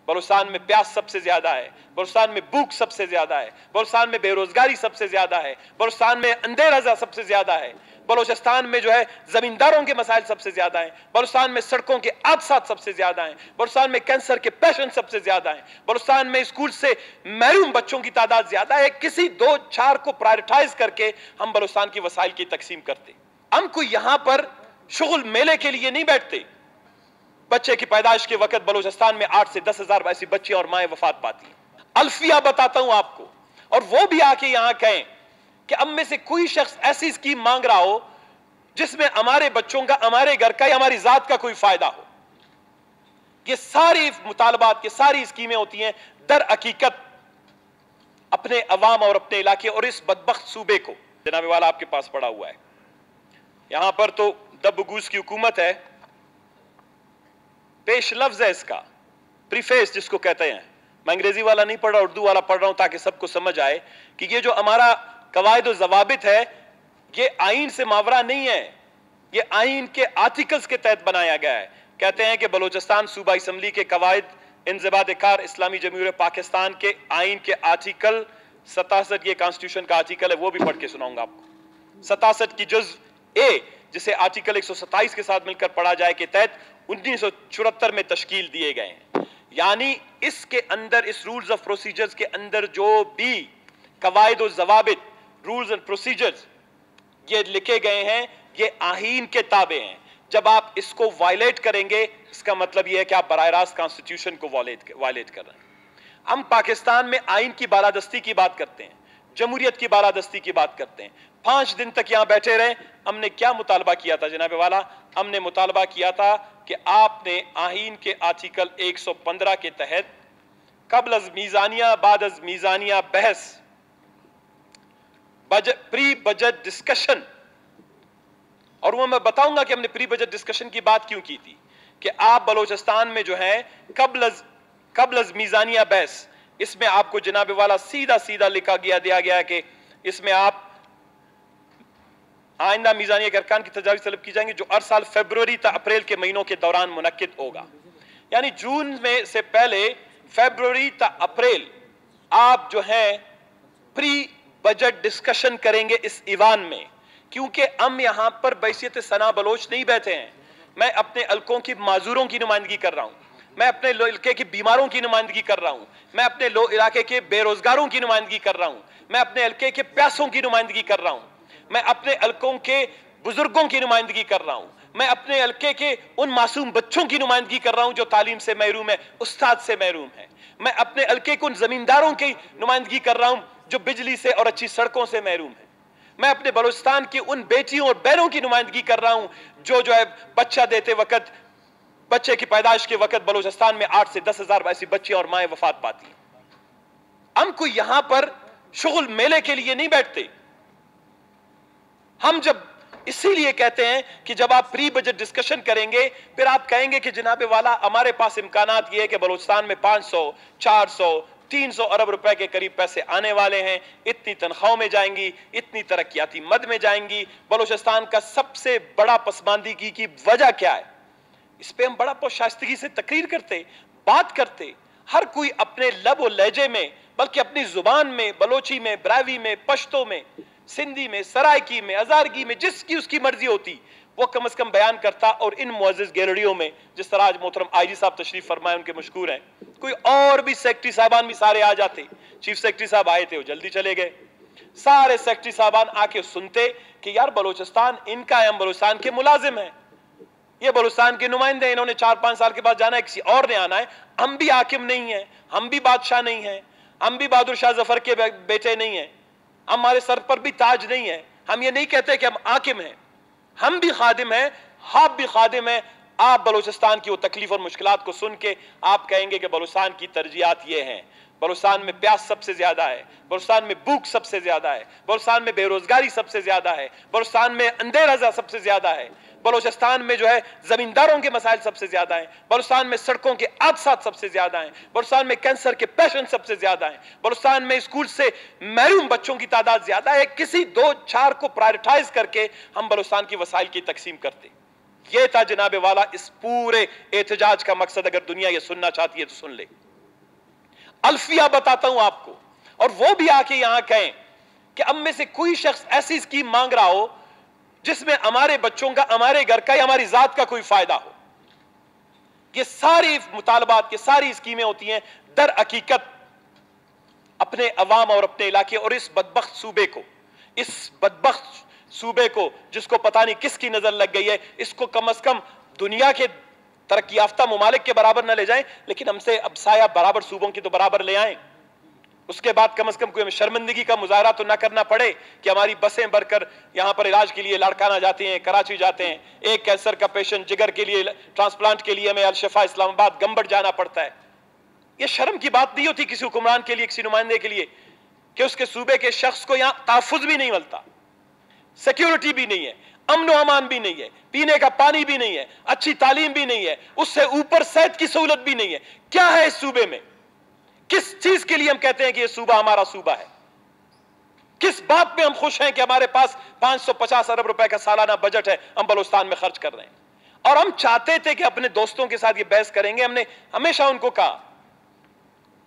बलूचिस्तान में प्यास सबसे ज्यादा है, बलूचिस्तान में भूख सबसे ज्यादा है, बलूचिस्तान में बेरोजगारी सबसे ज्यादा है, बलूचिस्तान में अंधेरा सबसे ज्यादा है, बलूचिस्तान में जो है जमींदारों के मसाइल सबसे ज्यादा हैं, बलूचिस्तान में सड़कों के हादसात सबसे ज्यादा हैं, बलूचिस्तान में कैंसर के पेशेंट सबसे ज्यादा हैं, बलूचिस्तान में स्कूल से महरूम बच्चों की तादाद ज्यादा है। किसी दो चार को प्रायोरिटाइज करके हम बलूचिस्तान की वसाइल की तकसीम करते। हम कोई यहां पर शुगल मेले के लिए नहीं बैठते। बच्चे की पैदाइश के वक्त बलूचिस्तान में 8 से 10 हजार ऐसी बच्चियां और माएं वफात पाती हैं। अल्फिया बताता हूं आपको, और वो भी आके यहां कहें कि हम में से कोई शख्स ऐसी स्कीम मांग रहा हो जिसमें हमारे बच्चों का, हमारे घर का या हमारी जात का कोई फायदा हो। ये सारी मुतालबात, ये सारी स्कीमें होती हैं दर हकीकत अपने अवाम और अपने इलाके और इस बदबख्त सूबे को। जनाब वाला आपके पास पड़ा हुआ है, यहां पर तो दबगूस की हुकूमत है। पेश लफ्ज है इसका, प्रीफेस जिसको कहते हैं। मैं अंग्रेजी वाला नहीं पढ़ रहा, उर्दू वाला पढ़ रहा हूं ताकि सबको समझ आए कि ये जो हमारा कवायद और जवाबित है ये आइन से मावरा नहीं है, ये आइन के आर्टिकल्स के तहत बनाया गया है। कहते हैं कि बलूचिस्तान सूबा असम्बली के कवायद इंज़िबात कार इस्लामी जमहूरियत पाकिस्तान के आइन के आर्टिकल 67, ये कॉन्स्टिट्यूशन का आर्टिकल है, वो भी पढ़ के सुनाऊंगा आपको। 67 की जुज ए, जिसे आर्टिकल 127 के साथ मिलकर पढ़ा जाए, के तहत 1974 में तश्कील दिए गए हैं। यानी इसके अंदर, इस रूल्स ऑफ प्रोसीजर्स के अंदर जो भी कवायद और जवाबित, रूल्स एंड प्रोसीजर्स ये लिखे गए हैं, ये आहीन के ताबे हैं। जब आप इसको वायलेट करेंगे, इसका मतलब यह है कि आप बराह रास्त कॉन्स्टिट्यूशन को वायलेट कर रहे हैं। हम पाकिस्तान में आइन की बालादस्ती की बात करते हैं, जमहूरियत की बालादस्ती की बात करते हैं। 5 दिन तक यहां बैठे रहे। हमने क्या मुतालबा किया था जनाब वाला? हमने मुतालबा किया था कि आपने आहीन के आर्टिकल 115 के तहत कबल अज मीजानिया बाद अज मीजानिया बहस, प्री बजट डिस्कशन, और वो मैं बताऊंगा कि हमने प्री बजट डिस्कशन की बात क्यों की थी, कि आप बलूचिस्तान में जो है कबल अज मीजानिया बहस, इसमें आपको जनाब वाला सीधा सीधा दिया गया है कि इसमें आप आइंदा मीजानिया के अरकान की तजावीज़ तलब की जाएंगी जो हर साल फरवरी तक अप्रैल के महीनों के दौरान मुनक्किद होगा। यानी जून में से पहले फरवरी तक अप्रैल आप जो है प्री बजट डिस्कशन करेंगे इस ईवान में, क्योंकि हम यहां पर बैसियत सना बलोच नहीं बैठे हैं। मैं अपने हल्कों की माजूरों की नुमाइंदगी कर रहा हूं, मैं अपने इलाके के बीमारों की नुमाइंदगी कर रहा हूं, मैं अपने इलाके के बेरोजगारों की नुमाइंदगी कर रहा हूं, मैं अपने हल्के के प्यासों की नुमाइंदगी कर रहा हूं, मैं अपने हल्कों के बुजुर्गों की नुमाइंदगी कर रहा हूं, मैं अपने हल्के के उन मासूम बच्चों की नुमाइंदगी कर रहा हूं जो तालीम से महरूम है, उस्ताद से महरूम है, मैं अपने हल्के के उन जमींदारों की नुमाइंदगी कर रहा हूं जो बिजली से और अच्छी सड़कों से महरूम है, मैं अपने बलूचिस्तान की उन बेटियों और बहनों की नुमाइंदगी कर रहा हूं जो है बच्चा देते वक्त, बच्चे की पैदाइश के वक्त बलूचिस्तान में 8 से 10 हजार ऐसी बच्चियां और माएं वफात पाती हैं। हम कोई यहां पर शुगल मेले के लिए नहीं बैठते। हम जब इसीलिए कहते हैं कि जब आप प्री बजट डिस्कशन करेंगे, फिर आप कहेंगे कि जनाब वाला हमारे पास इम्कानात ये है कि बलूचिस्तान में 500, 400, 300 अरब रुपए के करीब पैसे आने वाले हैं, इतनी तनख्वाहों में जाएंगी, इतनी तरक्याती मद में जाएंगी। बलूचिस्तान का सबसे बड़ा पसमानदगी की वजह क्या है, इस पे हम बड़ा शाइस्तगी से तकरीर करते, बात करते, हर कोई अपने लब और लहजे में, बल्कि अपनी जुबान में, बलोची में, ब्रावी में, पश्तो में, सिंधी में, सराइकी में, हजारगी में, जिसकी उसकी मर्जी होती वो कम से कम बयान करता। और इन मुअज़्ज़िज़ गैलरियों में, जिस तरह आज मोहतरम आईजी साहब तशरीफ फरमाए, उनके मशकूर हैं, कोई और भी सेक्रेटरी साहबान भी सारे आ जाते। चीफ सेक्रेटरी साहब आए थे, वो जल्दी चले गए। सारे सेक्रेटरी साहबान आके सुनते कि यार बलूचिस्तान इनका है, हम बलूचिस्तान के मुलाजिम हैं, ये बलूचिस्तान के नुमाइंदे, इन्होंने 4-5 साल के बाद जाना है, किसी और ने आना है। हम भी हाकिम नहीं है, हम भी बादशाह नहीं है, हम भी बहादुर शाह जफर के बेटे नहीं है, हमारे सर पर भी ताज नहीं है। हम ये नहीं कहते कि हम हाकिम हैं, हम भी खादिम हैं, आप भी खादिम हैं। आप बलूचिस्तान की वो तकलीफ और मुश्किलात को सुन के आप कहेंगे कि बलूचिस्तान की तरजीहात ये हैं, बलूचिस्तान में प्यास सबसे ज्यादा है, बलूचिस्तान में भूख सबसे ज्यादा है, बलूचिस्तान में बेरोजगारी सबसे ज्यादा है, बलूचिस्तान में अंधेरा सबसे ज्यादा है, बलूचिस्तान में जो है जमींदारों के मसाइल सबसे ज्यादा हैं, बलूचिस्तान में सड़कों के हादसात सबसे ज्यादा हैं, बलूचिस्तान में कैंसर के पेशेंट सबसे ज्यादा हैं, बलूचिस्तान में स्कूल से महरूम बच्चों की तादाद ज्यादा है। किसी 2-4 को प्रायोरिटाइज करके हम बलूचिस्तान की वसाइल की तकसीम करते। ये था जनाब वाला इस पूरे एहतजाज का मकसद। अगर दुनिया ये सुनना चाहती है तो सुन ले। अल्फिया बताता हूं आपको, और वो भी आके यहां कहें कि अब में से कोई शख्स ऐसी स्कीम मांग रहा हो जिसमें हमारे बच्चों का, हमारे घर का या हमारी जात का कोई फायदा हो। ये सारी मुतालबात, ये सारी स्कीमें होती हैं दर हकीकत अपने अवाम और अपने इलाके और इस बदबख्त सूबे को, इस बदबख्त सूबे को जिसको पता नहीं किसकी नजर लग गई है, इसको कम से कम दुनिया के तरक्की याफ्ता मुमालिक के बराबर न ले जाएं, लेकिन हमसे अब साया बराबर सूबों की तो बराबर ले आएं। उसके बाद कम से कम कोई शर्मिंदगी का मुजाहरा तो ना करना पड़े कि हमारी बसें भरकर यहां पर इलाज के लिए लाड़काना जाते हैं, कराची जाते हैं, एक कैंसर का पेशेंट जिगर के लिए ट्रांसप्लांट के लिए हमें अल-शफा इस्लामाबाद गंबड़ जाना पड़ता है। यह शर्म की बात नहीं होती किसी हुक्मरान के लिए, किसी नुमाइंदे के लिए, कि उसके सूबे के शख्स को यहां तहफ्फुज भी नहीं मिलता, सिक्योरिटी भी नहीं है, अमन व अमान भी नहीं है, पीने का पानी भी नहीं है, अच्छी तालीम भी नहीं है, उससे ऊपर सेहत की सहूलत भी नहीं है। क्या है इस सूबे में? किस चीज के लिए हम कहते हैं कि यह सूबा हमारा सूबा है? किस बात पे हम खुश हैं कि हमारे पास 550 अरब रुपए का सालाना बजट है, हम बलूचिस्तान में खर्च कर रहे हैं? और हम चाहते थे कि अपने दोस्तों के साथ ये बहस करेंगे। हमने हमेशा उनको कहा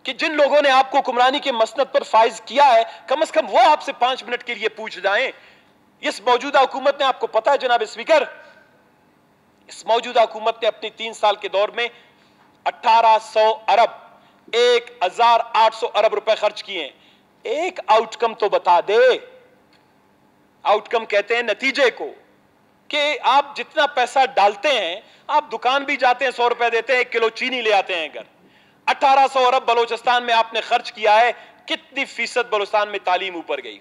कि जिन लोगों ने आपको हुक्मरानी के मसनद पर फाइज किया है, कम से कम वो आपसे 5 मिनट के लिए पूछ जाएं। इस मौजूदा हुकूमत ने, आपको पता है जनाब स्पीकर, इस मौजूदा हुकूमत ने अपनी 3 साल के दौर में 1800 अरब 1800 अरब रुपए खर्च किए हैं। एक आउटकम तो बता दे। आउटकम कहते हैं नतीजे को, कि आप जितना पैसा डालते हैं, आप दुकान भी जाते हैं 100 रुपए देते हैं, 1 किलो चीनी ले आते हैं घर। 1800 अरब बलूचिस्तान में आपने खर्च किया है। कितनी फीसद बलूचिस्तान में तालीम ऊपर गई?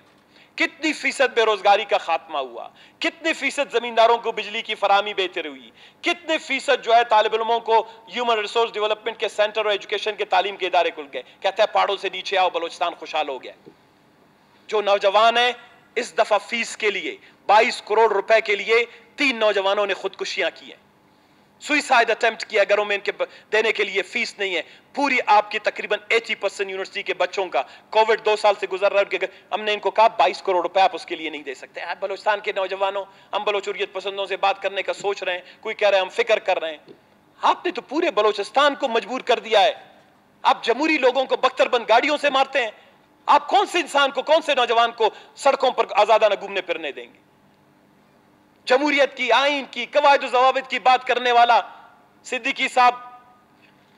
कितनी फीसद बेरोजगारी का खात्मा हुआ? कितने फीसद जमींदारों को बिजली की फराहमी बेहतर हुई? कितने फीसद जो है तालिब इल्मों को ह्यूमन रिसोर्स डेवलपमेंट के सेंटर और एजुकेशन के तालीम के इदारे खुल गए? कहते हैं पहाड़ों से नीचे आओ, बलूचिस्तान खुशहाल हो गया। जो नौजवान है, इस दफा फीस के लिए 22 करोड़ रुपए के लिए 3 नौजवानों ने खुदकुशियां की है, सुइसाइड अटेम्प्ट किया। घरों में इनके देने के लिए फीस नहीं है। पूरी आपकी तकरीबन 80% यूनिवर्सिटी के बच्चों का कोविड 2 साल से गुजर रहा है, हमने इनको कहा 22 करोड़ रुपए आप उसके लिए नहीं दे सकते। आप बलूचिस्तान के नौजवानों, हम बलोचुरियत पसंदों से बात करने का सोच रहे हैं, कोई कह रहे हैं हम फिक्र कर रहे हैं। आपने तो पूरे बलूचिस्तान को मजबूर कर दिया है। आप जमहूरी लोगों को बख्तरबंद गाड़ियों से मारते हैं। आप कौन से इंसान को, कौन से नौजवान को सड़कों पर आजादाना घूमने फिरने देंगे? जमहूरियत की, आइन की, कवायद ज़वाबित की बात करने वाला सिद्दीकी साहब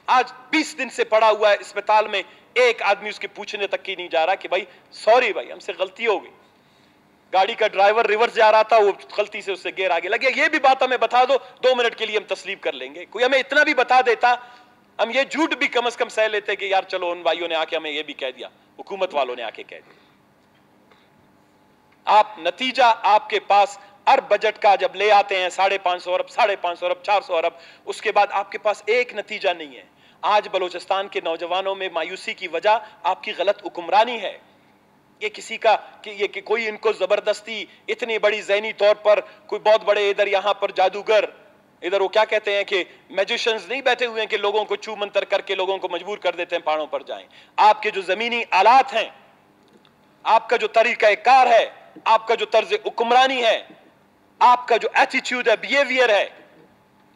आज 20 दिन से पड़ा हुआ है अस्पताल में। एक आदमी उसके पूछने तक की नहीं जा रहा कि भाई सॉरी भाई, हमसे गलती हो गई, गाड़ी का ड्राइवर रिवर्स जा रहा था, वो गलती से उससे गेर आगे लगे। ये भी बात हमें बता दो, 2 मिनट के लिए हम तस्लीम कर लेंगे। कोई हमें इतना भी बता देता, हम ये झूठ भी कम से कम सह लेते कि यार चलो उन भाइयों ने आके हमें ये भी कह दिया, हुकूमत वालों ने आके कह दिया। आप नतीजा आपके पास अरब बजट का जब ले आते हैं 550 अरब, 550 अरब, 400 अरब, उसके बाद आपके पास एक नतीजा नहीं है। आज बलूचिस्तान के नौजवानों में मायूसी की वजह आपकी गलत हुक्मरानी है। ये किसी का कि कोई इनको जबरदस्ती इतनी बड़ी ज़हनी तौर पर कोई बहुत बड़े इधर यहां पर जादूगर, इधर वो क्या कहते हैं कि मैजिशियंस नहीं बैठे हुए हैं कि लोगों को छू मंतर करके लोगों को मजबूर कर देते हैं पहाड़ों पर जाएं। आपके जो जमीनी आलात हैं, आपका जो तरीका कार है, आपका जो तर्ज हुक्मरानी है, आपका जो एटीट्यूड है, बिहेवियर है,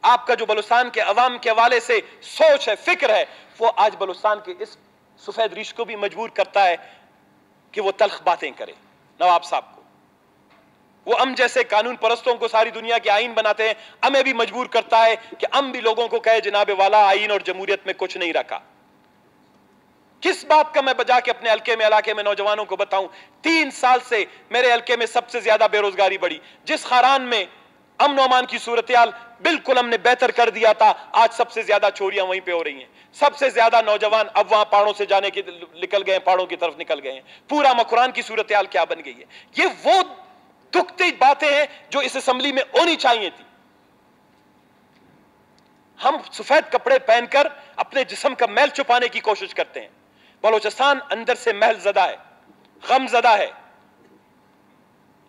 आपका जो बलूचिस्तान के अवाम के हवाले से सोच है, फिक्र है, वो आज बलूचिस्तान के इस सफेद रीश को भी मजबूर करता है कि वो तल्ख बातें करे। नवाब साहब को, वो हम जैसे कानून परस्तों को सारी दुनिया के आइन बनाते हैं, हमें भी मजबूर करता है कि हम भी लोगों को कहे जनाबे वाला आइन और जमहूरियत में कुछ नहीं रखा। किस बात का मैं बजा के अपने हल्के में, इलाके में नौजवानों को बताऊं? 3 साल से मेरे हल्के में सबसे ज्यादा बेरोजगारी बढ़ी। जिस खारान में अमन व अमान की सूरत-ए-हाल बिल्कुल हमने बेहतर कर दिया था, आज सबसे ज्यादा चोरियां वहीं पे हो रही हैं। सबसे ज्यादा नौजवान अब वहां पहाड़ों से जाने के निकल गए, पहाड़ों की तरफ निकल गए हैं। पूरा मकुरान की सूरत-ए-हाल क्या बन गई है? ये वो दुखती बातें हैं जो इस असेंबली में होनी चाहिए थी। हम सफेद कपड़े पहनकर अपने जिस्म का मैल छुपाने की कोशिश करते हैं। बलूचिस्तान अंदर से महल ज़दा है, गम ज़दा है।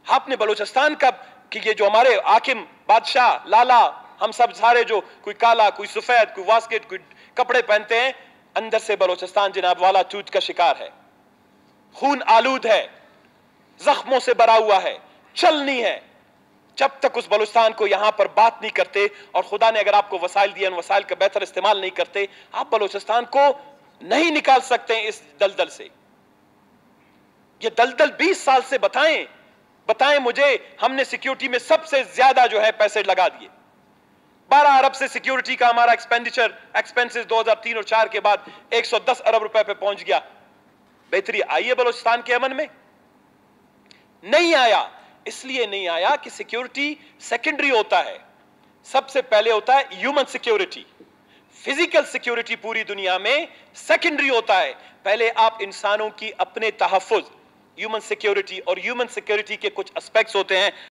आपने बलूचिस्तान का कि ये जो हमारे हाकिम, बादशाह, लाला, हम सब सारे जो कोई काला, कोई सफेद, कोई वास्केट, कोई कपड़े पहनते हैं, अंदर से बलूचिस्तान जनाब वाला टूट का शिकार है, खून आलूद है, जख्मों से भरा हुआ है, चलनी है। जब तक उस बलूचिस्तान को यहां पर बात नहीं करते, और खुदा ने अगर आपको वसाइल दिए, उन वसाइल का बेहतर इस्तेमाल नहीं करते, आप बलूचिस्तान को نہیں نکال سکتے ہیں اس دلدل سے. یہ دلدل 20 سال سے بتائیں مجھے. ہم نے سیکیورٹی میں سب سے زیادہ جو ہے پیسے لگا دیے. 12 ارب سے سیکیورٹی کا ہمارا ایکسپینسز 2003 اور 4 کے بعد 110 ارب روپے پہ پہنچ گیا. بہتری آئی ہے بلوچستان کے امن میں؟ نہیں آیا. اس لیے نہیں آیا کہ سیکیورٹی سیکنڈری ہوتا ہے. سب سے پہلے ہوتا ہے ہیومن سیکیورٹی. فزیکل سیکیورٹی پوری دنیا میں سیکنڈری ہوتا ہے. پہلے آپ انسانوں کی اپنے تحفظ، ہیومن سیکیورٹی، اور ہیومن سیکیورٹی کے کچھ اسپیکٹس ہوتے ہیں